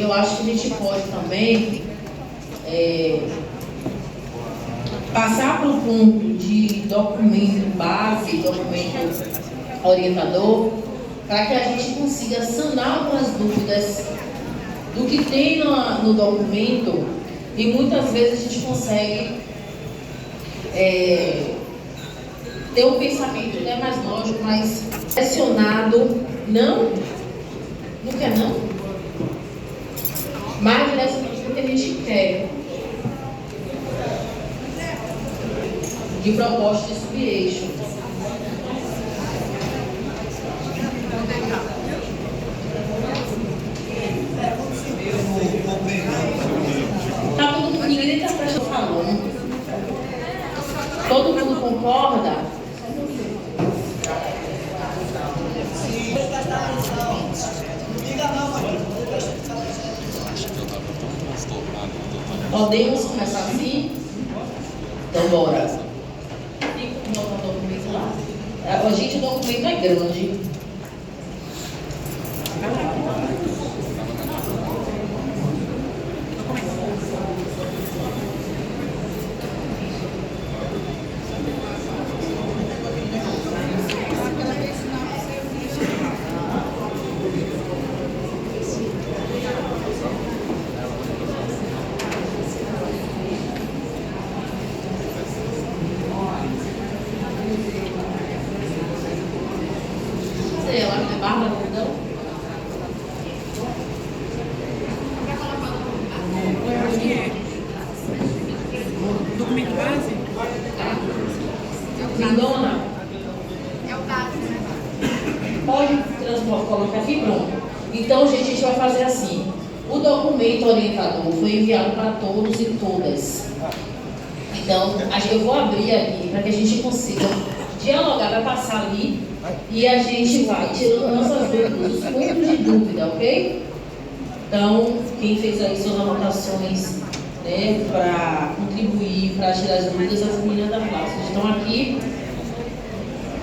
eu acho que a gente pode também passar para o ponto de documento base, documento orientador, para que a gente consiga sanar algumas dúvidas do que tem no documento, e muitas vezes a gente consegue ter um pensamento mais lógico, mais direcionado, não quer não, mais direcionado do que a gente quer, de proposta de subeixo. Tá todo mundo, ninguém está prestando falando. Todo mundo concorda? Podemos começar assim? Então, bora. Tem como botar o documento lá? Gente, o documento é grande. Ela é Bárbara, não? Eu acho que é. Documento base? Lindona? É o base, né? Pode colocar aqui, pronto. Então, gente, a gente vai fazer assim. O documento orientador foi enviado para todos e todas. Então, eu vou abrir aqui para que a gente consiga dialogar, vai passar ali e a gente vai tirando nossas dúvidas, os pontos de dúvida, ok? Então, quem fez aí suas anotações, né, para contribuir, para tirar as dúvidas, as meninas da classe estão aqui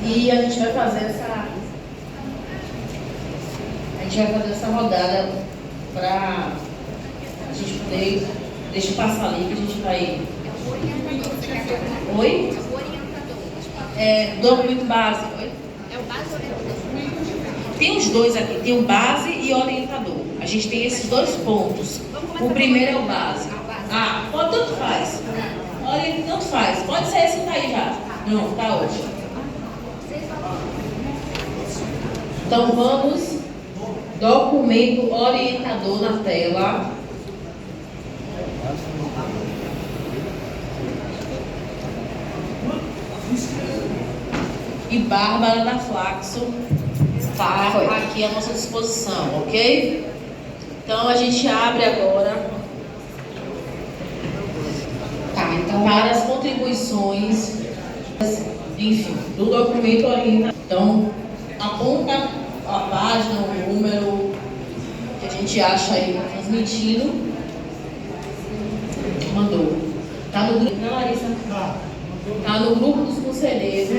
e a gente vai fazer essa rodada para a gente poder, deixa eu passar ali que a gente vai... Oi? Documento base. Oi? É o base orientador. Tem os dois aqui, tem o base e orientador. A gente tem esses dois pontos. O primeiro é o base. Tanto faz. Tanto faz. Pode ser esse que tá aí já. Não, tá ótimo. Então vamos. Documento orientador na tela. E Bárbara da Flaxo está aqui à nossa disposição, ok? Então a gente abre agora para as contribuições, enfim, do documento orientador. Então, aponta a página, o número que a gente acha aí transmitindo. Mandou. Tá no grupo, né, Larissa? Está no grupo dos conselheiros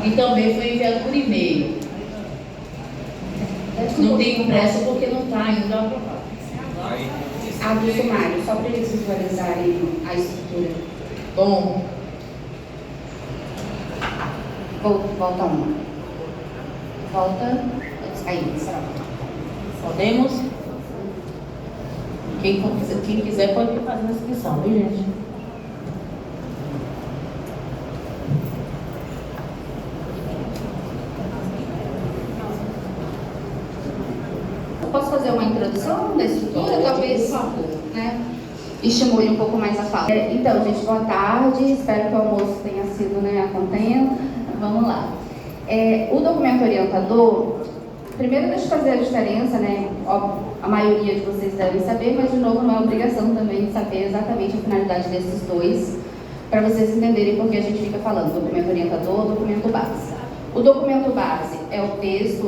e também foi enviado por e-mail. Não tem impresso porque não está ainda aprovado. A do sumário, só para eles visualizarem a estrutura. Bom. Volta uma. Volta. Aí, será? Podemos? Quem quiser pode fazer a inscrição, viu, gente? Posso fazer uma introdução da estrutura, talvez, né, estimule um pouco mais a fala. Então, gente, boa tarde. Espero que o almoço tenha sido, né, contento. Vamos lá. O documento orientador, primeiro deixa eu fazer a diferença, né? A maioria de vocês devem saber, mas de novo não é obrigação também de saber exatamente a finalidade desses dois, para vocês entenderem por que a gente fica falando documento orientador, documento base. O documento base é o texto,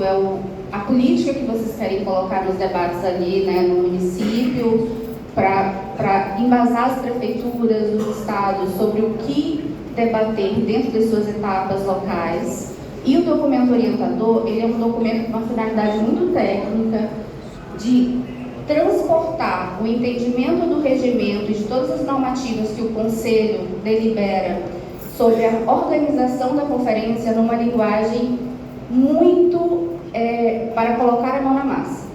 a política que vocês querem colocar nos debates ali, né, no município, para embasar as prefeituras, os estados sobre o que debater dentro de suas etapas locais E o documento orientador, ele é um documento com uma finalidade muito técnica de transportar o entendimento do regimento e de todas as normativas que o Conselho delibera sobre a organização da conferência numa linguagem muito para colocar a mão na massa.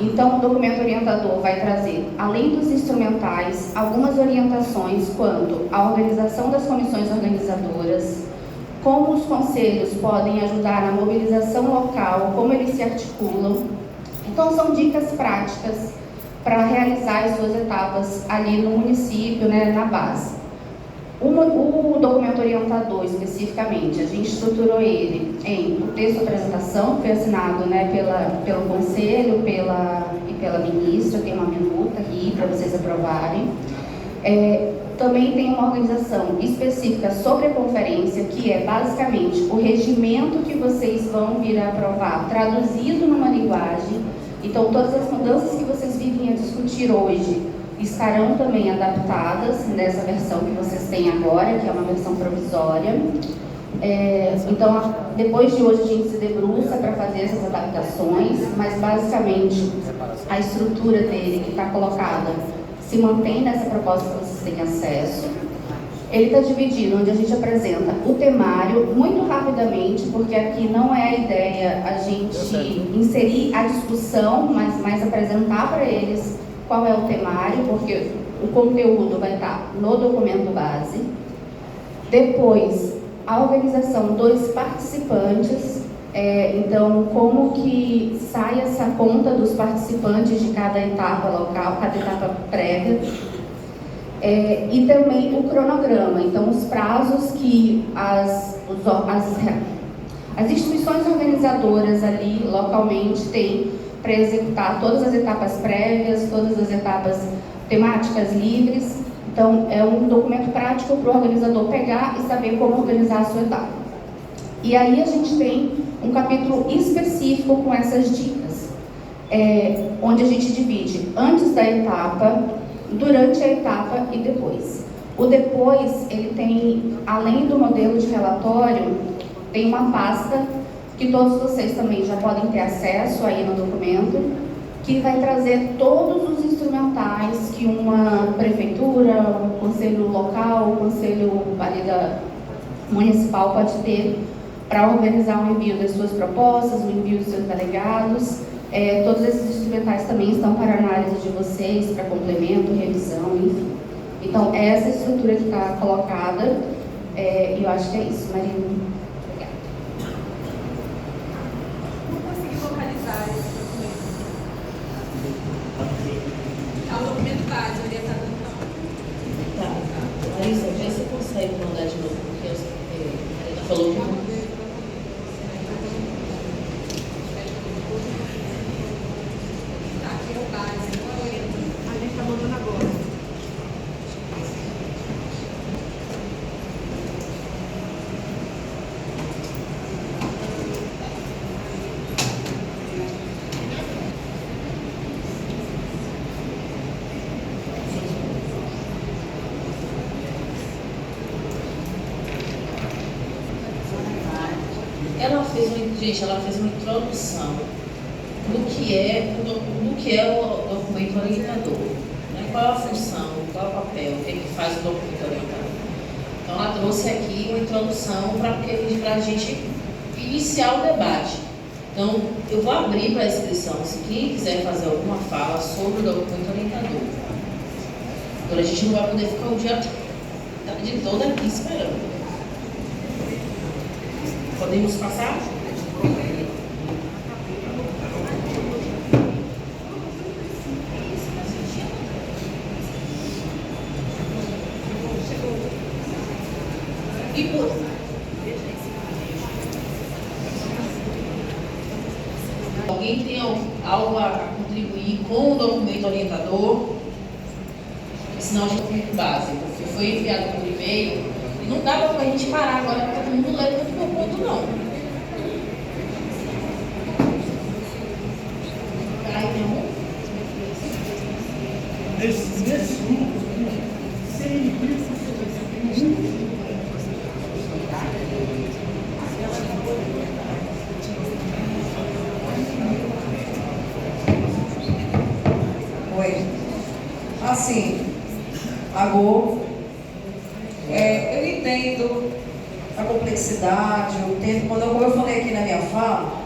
Então, o documento orientador vai trazer, além dos instrumentais, algumas orientações quanto à organização das comissões organizadoras, como os conselhos podem ajudar na mobilização local, como eles se articulam. Então, são dicas práticas para realizar as suas etapas ali no município, né, na base. O documento orientador, especificamente, a gente estruturou ele em o texto de apresentação, que foi assinado, né, pelo Conselho e pela ministra, tem uma minuta aqui para vocês aprovarem. Também tem uma organização específica sobre a conferência, que é basicamente o regimento que vocês vão vir a aprovar, traduzido numa linguagem. Então, todas as mudanças que vocês virem a discutir hoje estarão também adaptadas nessa versão que vocês têm agora, que é uma versão provisória. Então, depois de hoje a gente se debruça para fazer essas adaptações, mas basicamente a estrutura dele que está colocada se mantém nessa proposta que vocês têm acesso. Ele está dividido, onde a gente apresenta o temário muito rapidamente, porque aqui não é a ideia a gente inserir a discussão, mas mais apresentar para eles qual é o temário, porque o conteúdo vai estar no documento base. Depois, a organização dos participantes, então, como que sai essa conta dos participantes de cada etapa local, cada etapa prévia. E também o cronograma, então os prazos que as instituições organizadoras ali localmente têm para executar todas as etapas prévias, todas as etapas temáticas livres. Então, é um documento prático para o organizador pegar e saber como organizar a sua etapa. E aí a gente tem um capítulo específico com essas dicas, onde a gente divide antes da etapa, durante a etapa e depois. O depois, ele tem, além do modelo de relatório, tem uma pasta que todos vocês também já podem ter acesso aí no documento, que vai trazer todos os instrumentais que uma prefeitura, um conselho local, um conselho municipal pode ter para organizar o envio das suas propostas, o envio dos seus delegados. Todos esses instrumentais também estão para análise de vocês, para complemento, revisão, enfim. Então, essa estrutura que está colocada, eu acho que é isso, Marina. Não consegui localizar esse documento. É o documento base, orientador não. Tá. Larissa, já você consegue mandar de novo, porque a Marina falou que ela fez uma introdução do que é o documento orientador, né? Qual é a função, qual é o papel, o que é que faz o documento orientador. Então, ela trouxe aqui uma introdução para a gente iniciar o debate. Então, eu vou abrir para a inscrição, se quem quiser fazer alguma fala sobre o documento orientador. Agora, a gente não vai poder ficar o dia todo aqui esperando. Podemos passar? Alguém tem algo a contribuir com o documento orientador? Senão a gente tem base, porque foi enviado por e-mail e não dá para a gente parar agora para todo mundo ler todo o ponto, não. Aí tem um. Nesse grupo, sem Assim, Agô, eu entendo a complexidade, o tempo. Quando eu falei aqui na minha fala,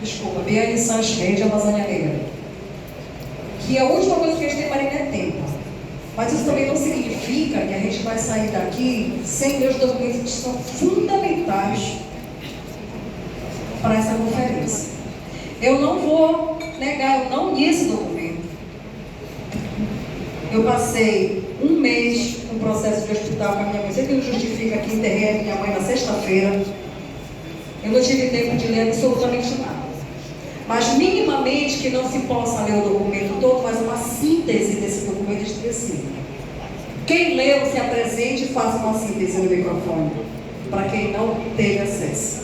desculpa, Biane Sanches Rede, a Amazônia Negra, que a última coisa que a gente tem marinha é tempo. Mas isso também não significa que a gente vai sair daqui sem ver os documentos que são fundamentais para essa conferência. Eu não vou negar, eu não li esse documento. Eu passei um mês no processo de hospital com a minha mãe. Sempre me justifica que enterrei a minha mãe na sexta-feira. Eu não tive tempo de ler absolutamente nada. Mas minimamente que não se possa ler o documento todo, mas uma síntese desse documento expressivo. Quem leu, se apresente e faça uma síntese no microfone, para quem não teve acesso.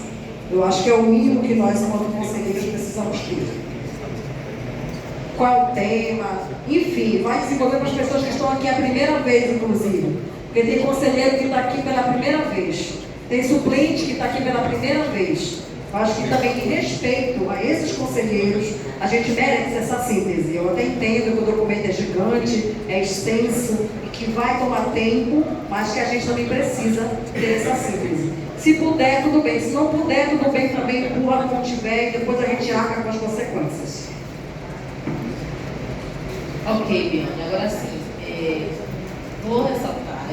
Eu acho que é o mínimo que nós, como conselheiros, precisamos ter. Qual é o tema? Enfim, vai desenvolver para as pessoas que estão aqui a primeira vez, inclusive. Porque tem conselheiro que está aqui pela primeira vez. Tem suplente que está aqui pela primeira vez. Eu acho que também, em respeito a esses conselheiros, a gente merece essa síntese. Eu até entendo que o documento é gigante, é extenso, e que vai tomar tempo, mas que a gente também precisa ter essa síntese. Se puder, tudo bem. Se não puder, tudo bem também, empurra como tiver, e depois a gente arca com as consequências. Ok, Biane, agora sim. Vou ressaltar,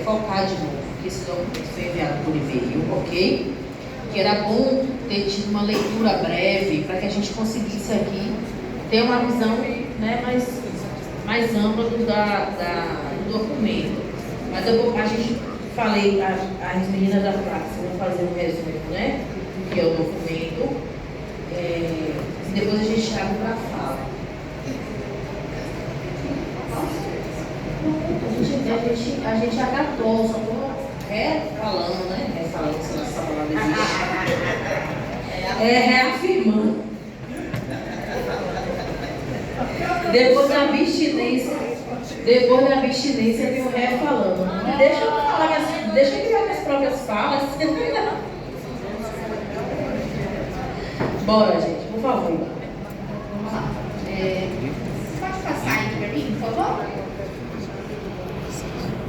focar de novo, que esse documento foi enviado por e-mail, ok? Que era bom ter tido uma leitura breve para que a gente conseguisse aqui ter uma visão, né, mais ampla do documento. Mas a gente falei, as meninas da classe vão fazer um resumo, né, do que é o documento, e depois a gente abre para a fala. A gente acatou, só estou refalando, né? Refalando, se essa palavra existe. Reafirmando. Depois da abstinência vem o refalando. Deixa eu falar, deixa eu criar minhas próprias falas. Bora, gente, por favor. Vamos lá. Pode passar aí para mim, por favor?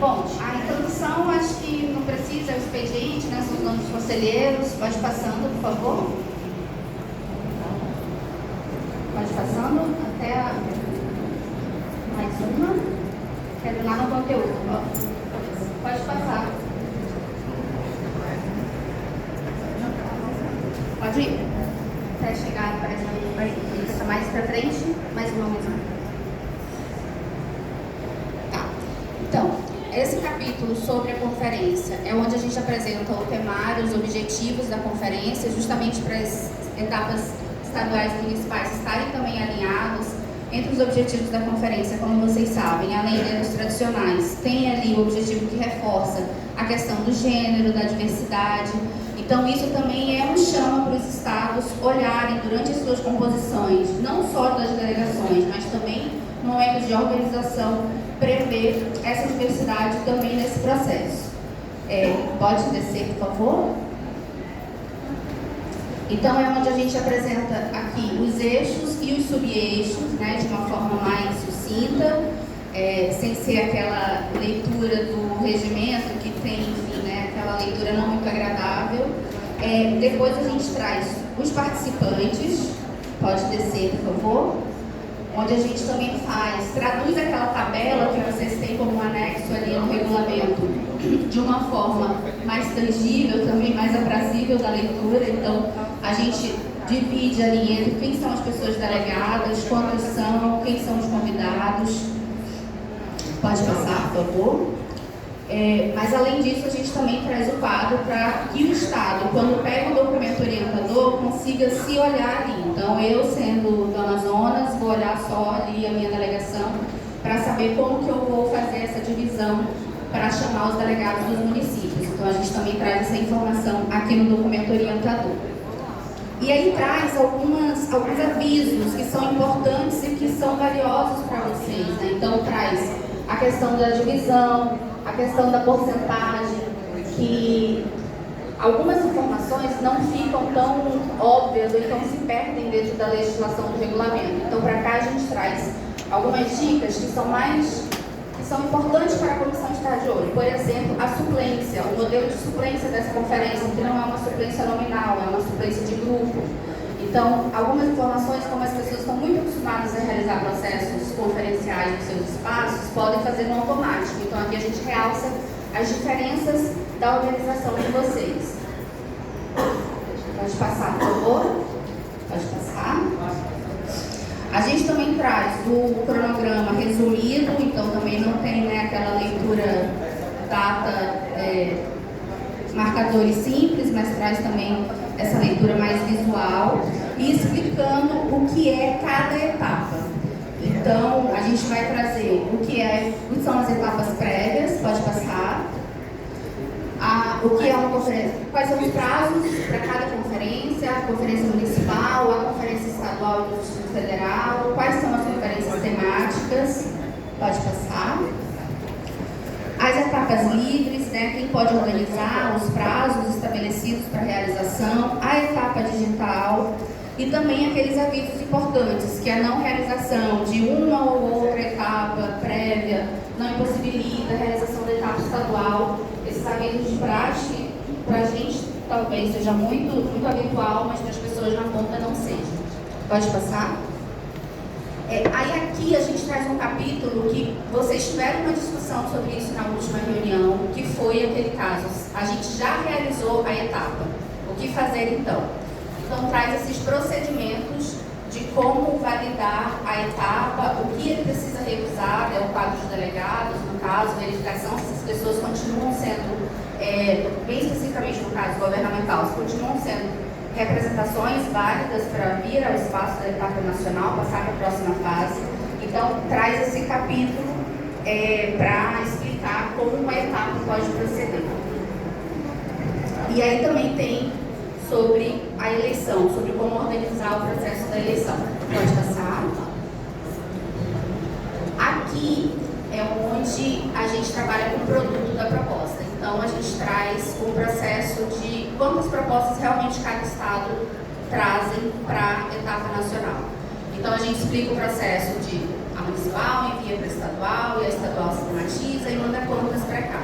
Bom, a introdução acho que não precisa, é o expediente, né? São os nomes dos conselheiros. Pode passando, por favor. Pode passando até mais uma. Quero lá no conteúdo. Ó. Pode passar. Pode ir. Até chegar, parece que vai mais para frente. Mais uma. Tá. Então. Esse capítulo sobre a conferência é onde a gente apresenta o temário, os objetivos da conferência, justamente para as etapas estaduais e municipais estarem também alinhados. Entre os objetivos da conferência, como vocês sabem, além dos tradicionais, tem ali o objetivo que reforça a questão do gênero, da diversidade. Então, isso também é um chama para os estados olharem durante as suas composições, não só das delegações, mas também no momento de organização, prever essa diversidade também nesse processo. Pode descer, por favor? Então, é onde a gente apresenta aqui os eixos e os subeixos, né, de uma forma mais sucinta, sem ser aquela leitura do regimento que tem, enfim, né, aquela leitura não muito agradável. Depois a gente traz os participantes, pode descer, por favor? Onde a gente também traduz aquela tabela que vocês têm como um anexo ali no regulamento de uma forma mais tangível, também mais aprazível da leitura. Então, a gente divide ali entre quem são as pessoas delegadas, quantos são, quem são os convidados. Pode passar, por favor. Mas, além disso, a gente também traz o quadro para que o Estado, quando pega o documento orientador, consiga se olhar ali. Então, eu, sendo do Amazonas, vou olhar só ali a minha delegação para saber como que eu vou fazer essa divisão para chamar os delegados dos municípios. Então, a gente também traz essa informação aqui no documento orientador. E aí traz alguns avisos que são importantes e que são valiosos para vocês, né? Então, traz a questão da divisão, a questão da porcentagem, que algumas informações não ficam tão óbvias ou então se perdem dentro da legislação do regulamento. Então, para cá a gente traz algumas dicas que são importantes para a comissão estar de olho. Por exemplo, a suplência, o modelo de suplência dessa conferência, que não é uma suplência nominal, é uma suplência de grupo. Então, algumas informações, como as pessoas estão muito acostumadas a realizar processos conferenciais nos seus espaços, podem fazer no automático. Então, aqui a gente realça as diferenças da organização de vocês. Pode passar, por favor? Pode passar. A gente também traz o cronograma resumido, então também não tem, né, aquela leitura data, marcadores simples, mas traz também essa leitura mais visual e explicando o que é cada etapa. Então, a gente vai trazer o que são as etapas prévias, pode passar. O que é uma conferência, quais são os prazos para cada conferência, a conferência municipal, a conferência estadual e do Distrito Federal, quais são as conferências temáticas, pode passar. As etapas livres, né, quem pode organizar, os prazos estabelecidos para realização, a etapa digital e também aqueles avisos importantes, que a não realização de uma ou outra etapa prévia não impossibilita a realização da etapa estadual. Esses avisos de praxe, para a gente, talvez seja muito habitual, mas para as pessoas na ponta não seja. Pode passar? Aí aqui a gente traz um capítulo que vocês tiveram uma discussão sobre isso na última reunião, que foi aquele caso. A gente já realizou a etapa. O que fazer então? Então traz esses procedimentos de como validar a etapa, o que ele precisa revisar, o quadro de delegados, no caso, verificação se as pessoas continuam sendo, bem especificamente no caso governamental, se continuam sendo representações válidas para vir ao espaço da etapa nacional, passar para a próxima fase. Então, traz esse capítulo para explicar como uma etapa pode proceder. E aí também tem sobre a eleição, sobre como organizar o processo da eleição. Pode passar. Aqui é onde a gente trabalha com o produto da proposta. Então, a gente traz o processo de quantas propostas realmente cada estado trazem para a etapa nacional. Então, a gente explica o processo de a municipal envia para a estadual e a estadual sistematiza e manda contas para cá.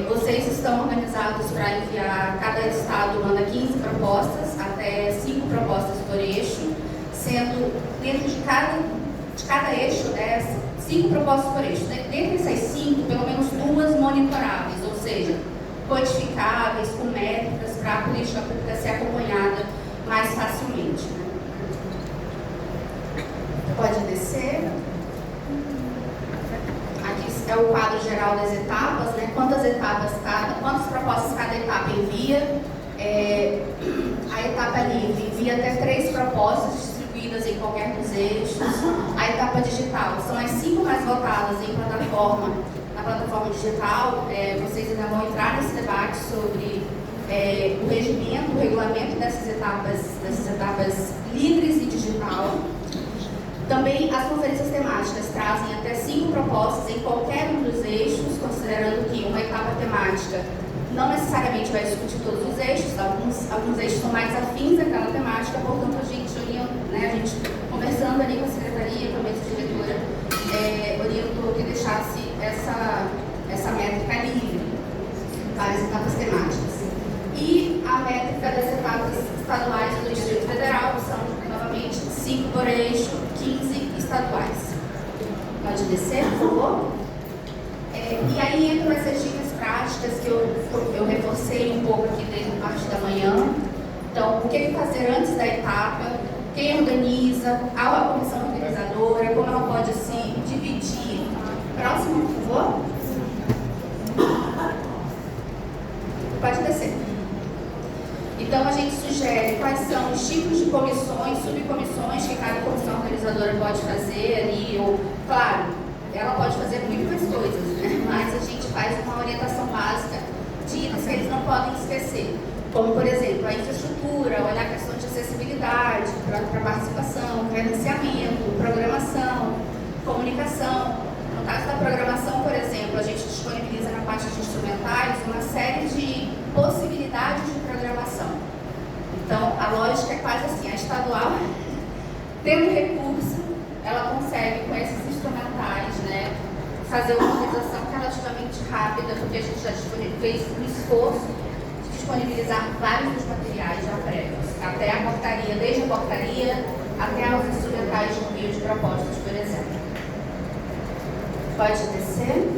Vocês estão organizados para enviar, cada estado manda 15 propostas, até 5 propostas por eixo, sendo dentro de cada eixo, 5 propostas por eixo. Dentro dessas 5, pelo menos 2 monitoráveis, ou seja, codificáveis, com métricas para a política pública ser acompanhada mais facilmente. Pode descer. Aqui é o quadro geral das etapas, né? Quantas propostas cada etapa envia. A etapa livre envia até 3 propostas distribuídas em qualquer dos eixos. A etapa digital são as 5 mais votadas em plataforma. Na plataforma digital, vocês ainda vão entrar nesse debate sobre o regimento, o regulamento dessas etapas livres e digital. Também as conferências temáticas trazem até 5 propostas em qualquer um dos eixos, considerando que uma etapa temática não necessariamente vai discutir todos os eixos, alguns eixos são mais afins àquela temática, portanto a gente conversando ali com a secretaria, com a mesa diretora, orientou que deixasse essa métrica livre para as etapas temáticas. E a métrica das etapas estaduais do Distrito Federal são, novamente, 5 por eixo, 15 estaduais. Pode descer, por favor? E aí entram essas dicas práticas que eu reforcei um pouco aqui desde a parte da manhã. Então, o que fazer antes da etapa, quem organiza, a comissão organizadora, como ela pode se dividir. Próximo, por favor. Pode descer. Então, a gente sugere quais são os tipos de comissões, subcomissões que cada comissão organizadora pode fazer ali, ou, claro, ela pode fazer muito mais coisas, né? Mas a gente faz uma orientação básica de itens que eles não podem esquecer, como, por exemplo, a infraestrutura, olhar a questão de acessibilidade para participação, credenciamento, programação, comunicação. No caso da programação, por exemplo, a gente disponibiliza na parte de instrumentais uma série de possibilidades de programação. Então, a lógica é quase assim, a estadual, tendo recurso, ela consegue, com esses instrumentais, né, fazer uma organização relativamente rápida, porque a gente já fez um esforço de disponibilizar vários dos materiais já prévios, até a portaria, desde a portaria até os instrumentais de envio de propostas, por exemplo. Pode descer.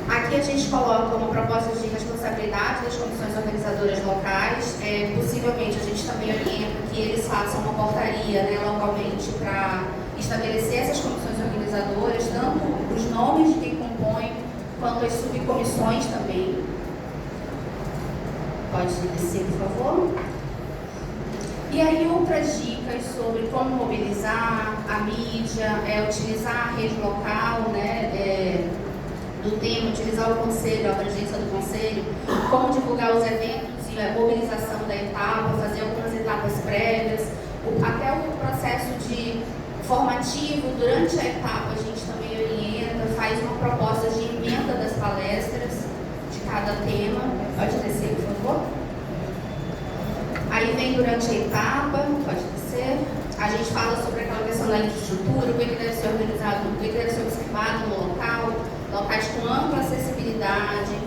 Aqui a gente coloca uma proposta de responsabilidade das comissões organizadoras locais. Possivelmente a gente também orienta que eles façam uma portaria, né, localmente para estabelecer essas comissões organizadoras, tanto os nomes de quem compõe, quanto as subcomissões também. Pode descer, por favor. E aí outras dicas sobre como mobilizar a mídia, utilizar a rede local, né, do tema, utilizar o conselho, a abrangência do conselho, como divulgar os eventos e a mobilização da etapa, fazer algumas etapas prévias, até o processo de formativo durante a etapa a gente também orienta, faz uma proposta de emenda das palestras de cada tema. Pode descer, por favor. Aí vem durante a etapa, pode descer, a gente fala sobre aquela questão da infraestrutura, o que deve ser organizado, o que deve ser observado no local, locais com ampla acessibilidade,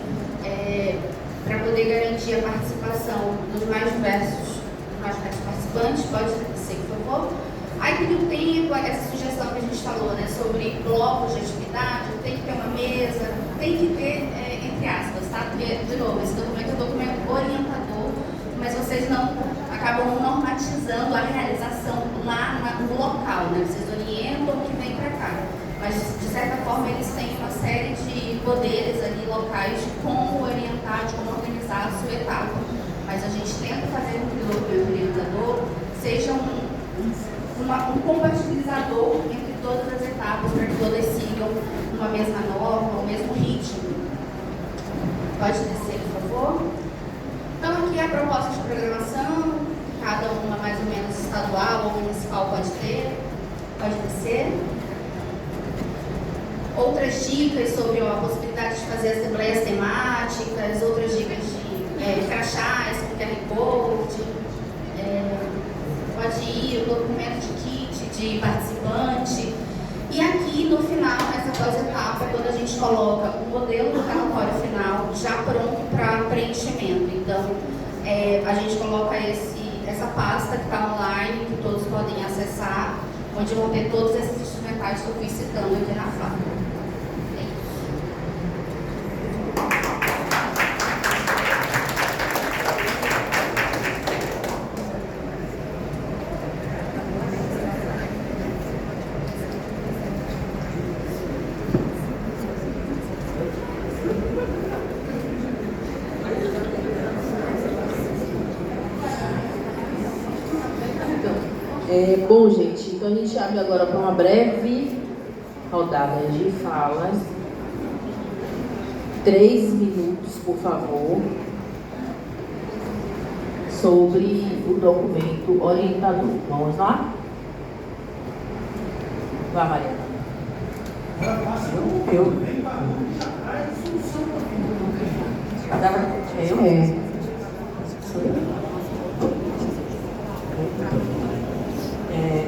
para poder garantir a participação dos mais diversos participantes. Pode descer, por favor. Aí tem essa sugestão que a gente falou, né, sobre blocos de atividade, tem que ter uma mesa, tem que ter, entre aspas, tá? Porque, de novo, esse documento é um documento orientador, mas vocês acabam normatizando a realização lá no local, né? Vocês orientam o que vem para cá. Mas, de certa forma, eles têm uma série de poderes ali locais de como orientar, de como organizar a sua etapa. Mas a gente tenta fazer com que o documento orientador seja um compatibilizador entre todas as etapas, para que todas sigam uma mesma norma, o mesmo ritmo. Pode descer, por favor. Então, aqui a proposta de programação, cada uma mais ou menos estadual ou municipal pode ter. Pode descer. Outras dicas sobre a possibilidade de fazer assembleias temáticas, outras dicas de crachás, com QR Code, pode ir o documento de kit de participante. E aqui no final, nessa pós-etapa, quando a gente coloca o modelo do relatório final já pronto para preenchimento. Então, a gente coloca essa pasta que está online, que todos podem acessar, onde vão ter todos esses instrumentais que eu fui citando aqui na fala. Bom, gente, então a gente abre agora para uma breve rodada de falas. 3 minutos, por favor, sobre o documento orientador. Vamos lá? Vai, Mariana.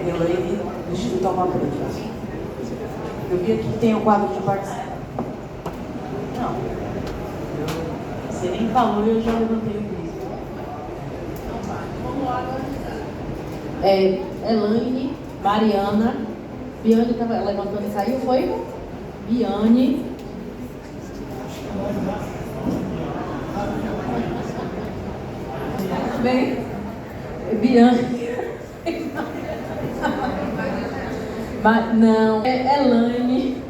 Elaine, do Instituto Alma Preta. Eu vi aqui que tem o quadro de participação. Não. Você nem falou e eu já levantei o vídeo. Vamos lá, Elaine, Mariana, Biane estava levantando e saiu, foi? Biane. Bem, Biane. Não, Elaine,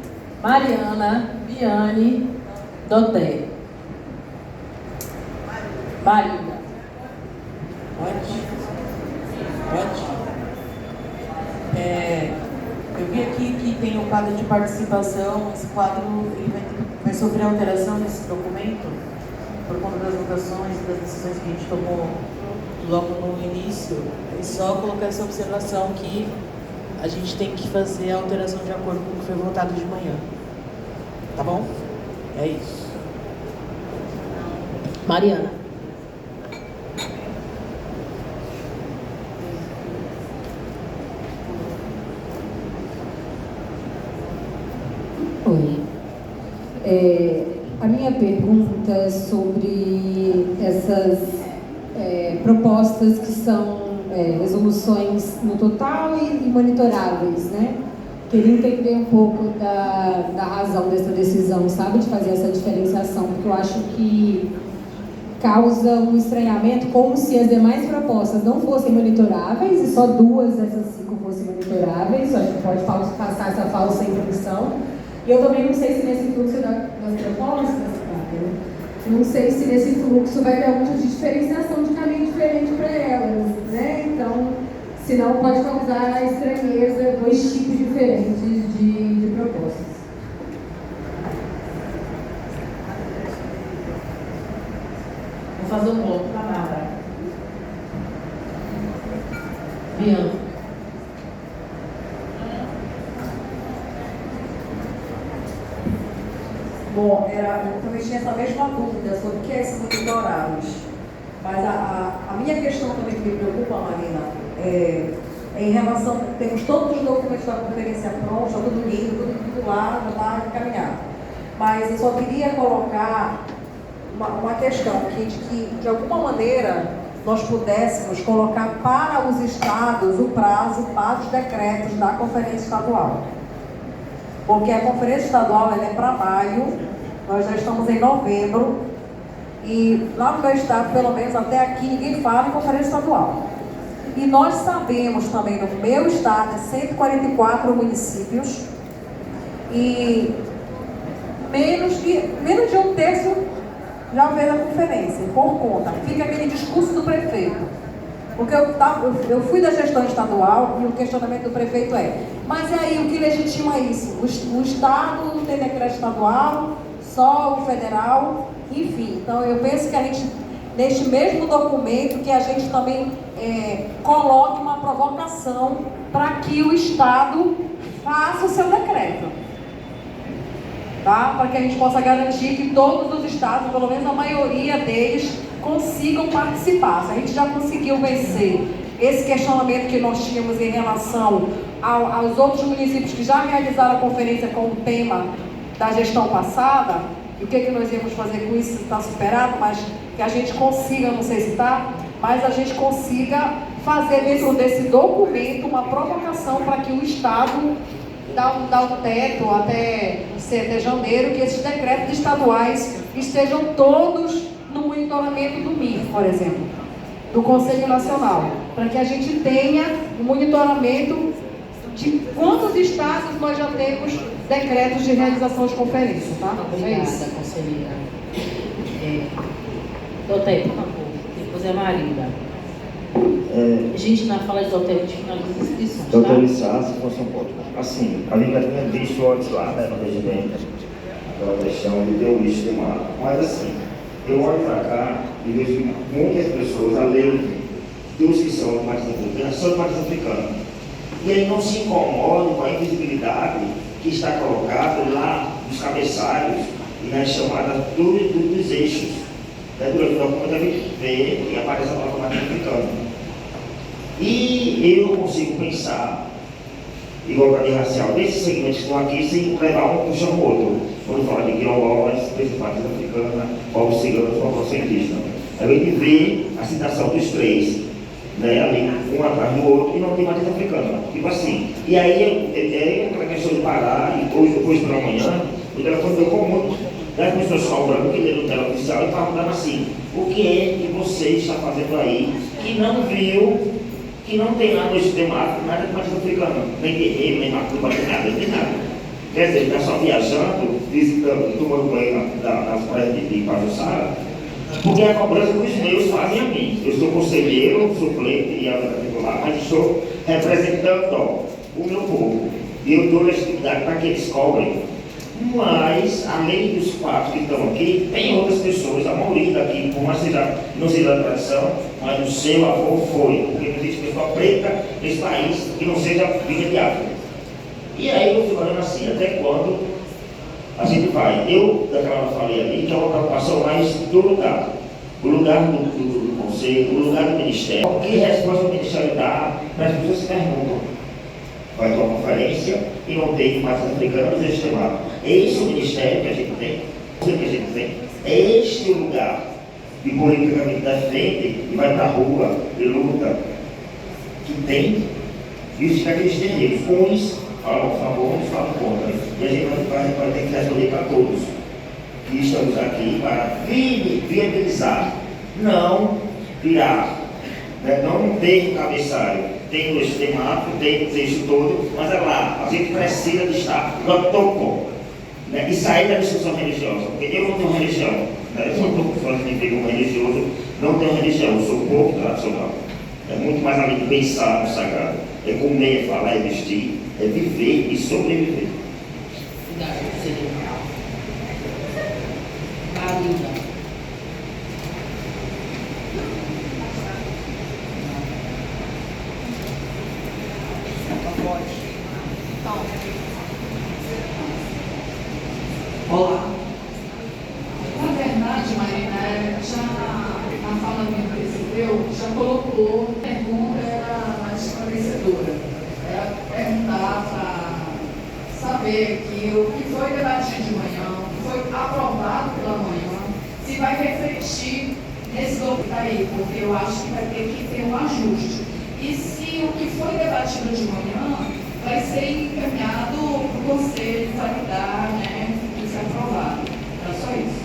Mariana, Biane, Doté. Marília. Pode? Eu vi aqui que tem um quadro de participação. Esse quadro ele vai sofrer alteração nesse documento por conta das votações e das decisões que a gente tomou logo no início. É só colocar essa observação que a gente tem que fazer a alteração de acordo com o que foi votado de manhã. Tá bom? É isso. Mariana. Oi. A minha pergunta é sobre essas propostas que são resoluções no total e monitoráveis, né? Queria entender um pouco da razão dessa decisão, sabe? De fazer essa diferenciação, porque eu acho que causa um estranhamento, como se as demais propostas não fossem monitoráveis e só 2 dessas 5 fossem monitoráveis. Eu acho que pode passar essa falsa impressão. E eu também não sei se nesse fluxo das propostas, não sei se nesse fluxo vai ter algum tipo de diferenciação de caminho diferente para elas, né? Então, senão pode causar estranheza, 2 tipos diferentes de propostas. Vou fazer um bloco para Bárbara. Bianca. Bom, eu também tinha essa mesma dúvida sobre o que é esse monitorados. Mas a minha questão também que me preocupa, Marina, é em relação, temos todos os documentos da conferência prontos, está tudo lindo, tudo lá, já está encaminhado. Mas eu só queria colocar uma questão que de alguma maneira nós pudéssemos colocar para os estados o prazo para os decretos da conferência estadual. Porque a conferência estadual ela é para maio, nós já estamos em novembro, e lá no meu estado, pelo menos até aqui, ninguém fala em conferência estadual. E nós sabemos também, no meu estado, é 144 municípios, e menos de um terço já fez a conferência, por conta. Fica aquele discurso do prefeito. Porque eu fui da gestão estadual e o questionamento do prefeito mas e aí, o que legitima isso? O estado não tem decreto estadual, só o federal, enfim. Então, eu penso que a gente, neste mesmo documento, que a gente também coloque uma provocação para que o estado faça o seu decreto. Tá? Para que a gente possa garantir que todos os estados, pelo menos a maioria deles, consigam participar. Se a gente já conseguiu vencer esse questionamento que nós tínhamos em relação aos outros municípios que já realizaram a conferência com o tema da gestão passada, e o que nós íamos fazer com isso está superado, mas que a gente consiga, não sei se está, mas a gente consiga fazer dentro desse documento uma provocação para que o Estado dá um teto até janeiro, que esses decretos estaduais estejam todos no monitoramento do MIF, por exemplo, do Conselho Nacional, para que a gente tenha um monitoramento de quantos estados nós já temos decretos de realização de conferência, tá? Obrigada, conselheira. Doutor, por favor, depois é a Marina. A gente, na fala de doutor, a gente finaliza as inscrições, tá? Doutor Lissá, se fosse um pouco. Assim, a gente já tinha visto antes lá, né, no regimento, aquela questão de ter o lixo de mar. Mas assim, eu olho para cá e vejo muitas pessoas, além dos que são mais africanos, são mais africanos. E aí não se incomodam com a invisibilidade que está colocada lá nos cabeçalhos e nas chamadas dos eixos. Durante o documento a gente vê que aparece a palavra mais africana. E eu não consigo pensar igualdade racial desses segmentos que estão aqui sem levar um puxando o outro. Quando fala de quilombolas, principalmente africana, povos ciganos, povos indígenas. A gente vê a citação dos três, né, ali, um atrás do outro, e não tem matriz africana. Tipo assim. E aí, aquela questão de parar, e hoje pela manhã, o telefone deu comum da construção branca que deu no tela oficial e perguntando assim: o que é que você está fazendo aí que não viu, que não tem nada nesse temático, nada de matriz africana, nem terreno, nem macumba, nem nada, nem nada. Quer dizer, ele está só viajando, visitando, tomando banho nas praias de Pajuçara, porque a cobrança que os meus fazem a mim. Eu sou conselheiro, suplente e particular, mas estou representando o meu povo. E eu dou legitimidade para que eles cobrem. Mas, além dos quatro que estão aqui, tem outras pessoas, a maioria daqui, por mais que não seja da tradição, mas o seu avô foi, porque não existe pessoa preta nesse país que não seja vinda de África. E aí eu fico olhando assim, até quando a gente vai. Eu, daquela falei ali, que é uma preocupação mais do lugar. O lugar do conselho, o lugar do ministério. Que resposta o ministério dá para as pessoas se perguntam? Vai ter uma conferência e não tem mais africanos nesse tema. Este é o ministério que a gente tem, é este o lugar que politicamente defende e vai para a rua e luta, que tem. Isso que aqueles terreiros, uns falam a favor, uns falam contra. E a gente vai ter que responder para todos que estamos aqui para viabilizar, não virar, né? Não ter cabeçalho. Tem esse temático, tem isso todo, mas é lá, a gente precisa de estar no topo, né? E sair da discussão religiosa, porque eu não tenho religião, né? Eu sou um pouco fã de ter como religioso, não tenho religião, eu sou pouco tradicional. É muito mais além de pensar no sagrado, é comer, é falar, é vestir, é viver e sobreviver. Obrigada, seria. Marina. Olá. Na verdade, Marina, já na fala que recebeu, já colocou a pergunta era mais esclarecedora. Era perguntar para saber que o que foi debatido de manhã, o que foi aprovado pela manhã, se vai refletir nesse documento aí, porque eu acho que vai ter que ter um ajuste. E se o que foi debatido de manhã vai ser encaminhado para o Conselho validar, né? Aprovado. Era só isso.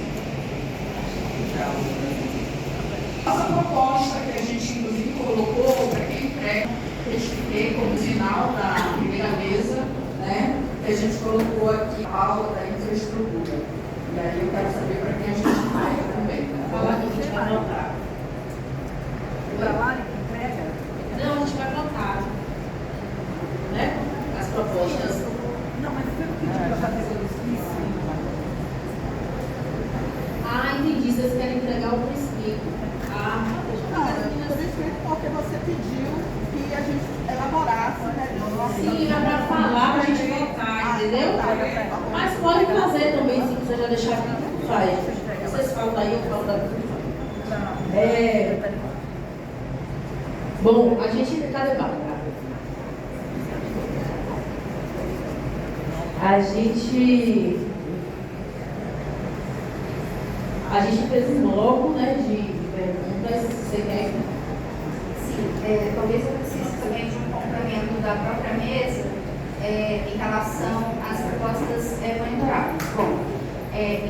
Nossa proposta, que a gente inclusive colocou para quem entrega, eu expliquei como final da primeira mesa, né? Que a gente colocou aqui a aula da infraestrutura. E aí eu quero saber para quem a gente vai também. Falar que a gente vai votar. Para lá, entrega? Não, a gente vai votar. Né? As propostas. Não, mas você não pediu para fazer isso? Ah, entendi. Vocês querem entregar o princípio. Ah, porque você pediu que a gente elaborasse, né? sim, é para falar, para a gente votar, entendeu? Mas pode fazer também, se você já deixar aqui, faz. Vocês falam daí, eu falo daqui. Bom, a gente... Cadê Bárbara? A gente fez um bloco, né, de perguntas. Você quer? Sim, talvez eu precise também de um complemento da própria mesa em relação às propostas monitoráveis. Bom,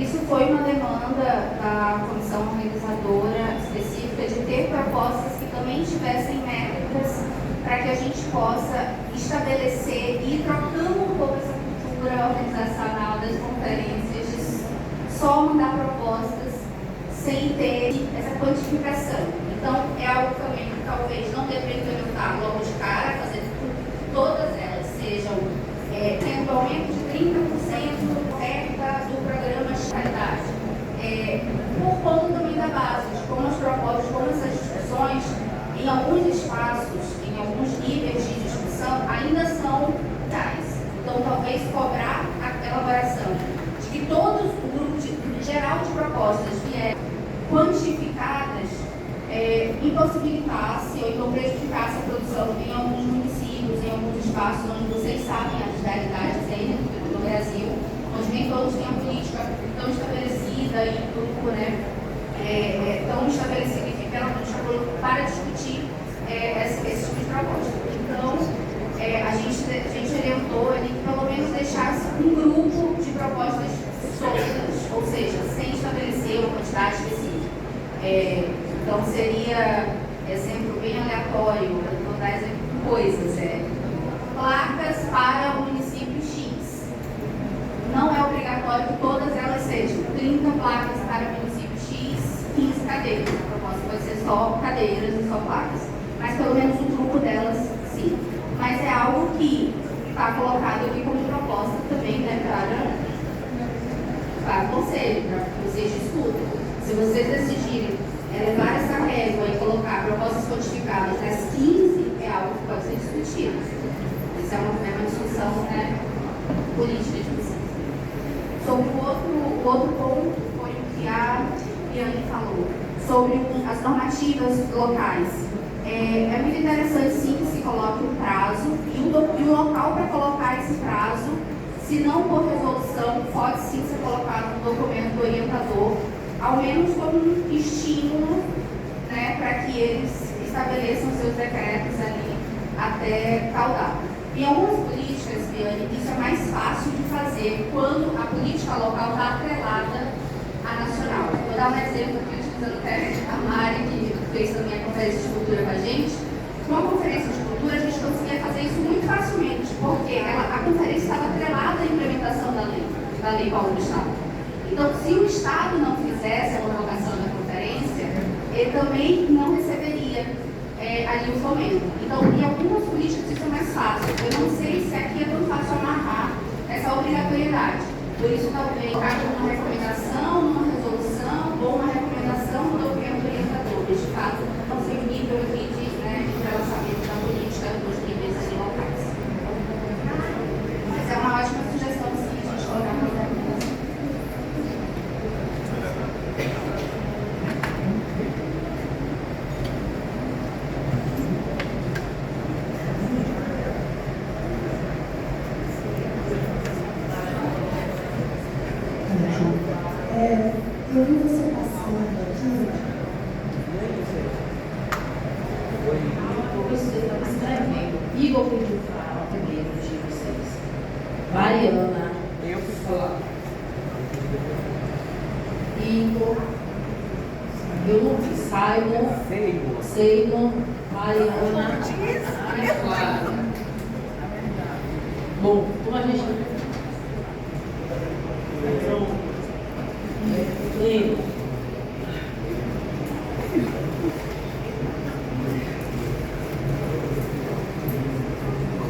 isso foi uma demanda da comissão organizadora específica de ter propostas que também tivessem métricas para que a gente possa estabelecer e ir trocando um pouco essa cultura organizacional das conferências de só mandar propostas sem ter essa quantificação. Então, é algo também que talvez não dê para implementar logo de cara, fazer com que todas elas sejam tendo aumento de 30% oferta do programa de qualidade. Por conta também da base, de como as propostas, como essas discussões, em alguns espaços, em alguns níveis de discussão, ainda são tais. Então, talvez cobrar a elaboração de que todos o grupo geral de propostas vierem quantificadas impossibilitasse ou então prejudicasse a produção em alguns municípios, em alguns espaços onde vocês sabem as realidades aí do Brasil, onde nem todos têm a política tão estabelecida e grupo, né, tão estabelecida e pelo menos para discutir esse tipo de proposta. Então, a gente orientou ali que pelo menos deixasse um grupo de propostas soltas, ou seja, sem estabelecer uma quantidade específica. Então seria exemplo bem aleatório, vou dar exemplo de coisas, placas para o município X. Não é obrigatório que todas elas sejam 30 placas para o município X, 15 cadeiras. A proposta pode ser só cadeiras e só placas, mas pelo menos um grupo delas sim. Mas é algo que está colocado aqui como proposta também, né, para o conselho, para que vocês discutam. Se vocês decidirem levar essa régua e colocar propostas codificadas nas 15, é algo que pode ser discutido. Isso é uma discussão, né, política, inclusive. Sobre o outro ponto, foi o que a Liane falou, sobre as normativas locais. É muito interessante, sim, que se coloque um prazo e o local para colocar esse prazo Se não por resolução, pode sim ser colocado no documento orientador, ao menos como um estímulo, né, para que eles estabeleçam seus decretos ali até tal data. Em algumas políticas, Viane, isso é mais fácil de fazer quando a política local está atrelada à nacional. Vou dar um exemplo aqui, utilizando até a Mari, que fez também a conferência de cultura com a gente. Numa conferência de cultura, a gente conseguia fazer isso muito facilmente, porque a conferência estava atrelada à implementação da lei Paulo do Estado. Então, se o Estado não fizesse a convocação da conferência, ele também não receberia ali o fomento. Então, em algumas políticas isso é mais fácil. Eu não sei se aqui é tão fácil amarrar essa obrigatoriedade. Por isso, talvez, cabe uma recomendação, numa resolução ou uma recomendação no documento orientador. De fato, não sei o nível aqui de entrelaçamento da política dos níveis ali locais. Mas é uma ótima sugestão, sim, a gente colocar na recomendação. Eu vi você passando aqui. Você está escrevendo. Igor pediu para primeiro de vocês. Mariana. Eu fui falar. Igor. Eu não vi. Seymour. Mariana. Ana Clara. Bom, como a gente. Lembra?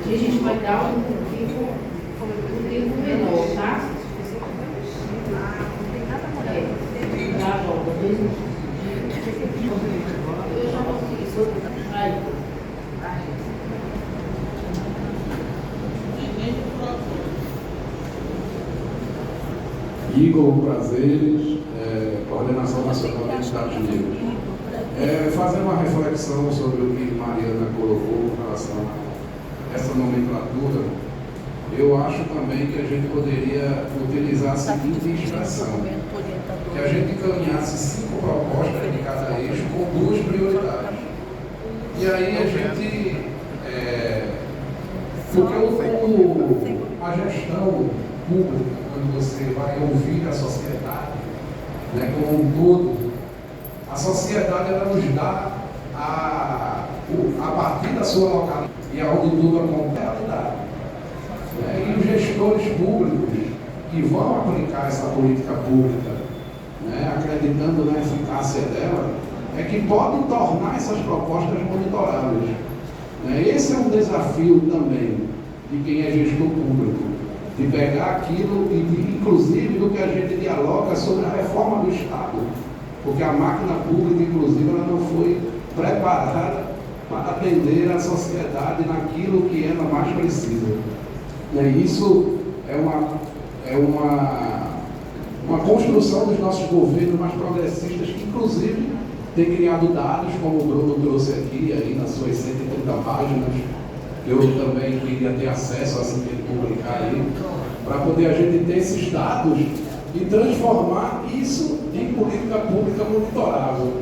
A gente vai dar um tempo menor, tá? Já volta, 2 minutos. Eu já consegui, aí. Igor Prazeres, Coordenação Nacional dos Estados Unidos. Fazer uma reflexão sobre o que Mariana colocou com relação a essa nomenclatura, eu acho também que a gente poderia utilizar a seguinte expressão, que a gente encaminhasse 5 propostas de cada eixo com 2 prioridades. E aí a gente, porque a gestão pública, quando você vai ouvir a sociedade, né, como um todo, a sociedade ela nos dá a partir da sua localidade e aonde tudo acontece. E os gestores públicos que vão aplicar essa política pública, né, acreditando na eficácia dela, é que podem tornar essas propostas monitoráveis. Esse é um desafio também de quem é gestor público, de pegar aquilo e inclusive do que a gente dialoga sobre a reforma do Estado, porque a máquina pública, inclusive, ela não foi preparada para atender a sociedade naquilo que ela mais precisa. Isso é uma construção dos nossos governos mais progressistas, que inclusive tem criado dados, como o Bruno trouxe aqui, aí nas suas 130 páginas, eu também queria ter acesso assim que ele publicar aí, para poder a gente ter esses dados e transformar isso em política pública monitorável.